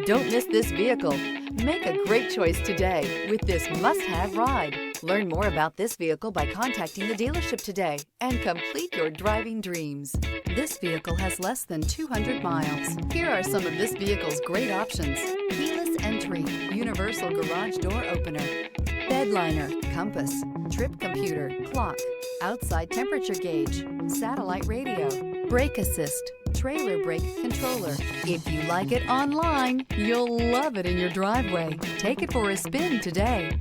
Don't miss this vehicle. Make a great choice today with this must-have ride. Learn more about this vehicle by contacting the dealership today and complete your driving dreams. This vehicle has less than 200 miles. Here are some of this vehicle's great options: keyless entry, universal garage door opener, bed liner, compass, trip computer, clock, outside temperature gauge, satellite radio, brake assist, trailer brake controller. If you like it online, you'll love it in your driveway. Take it for a spin today.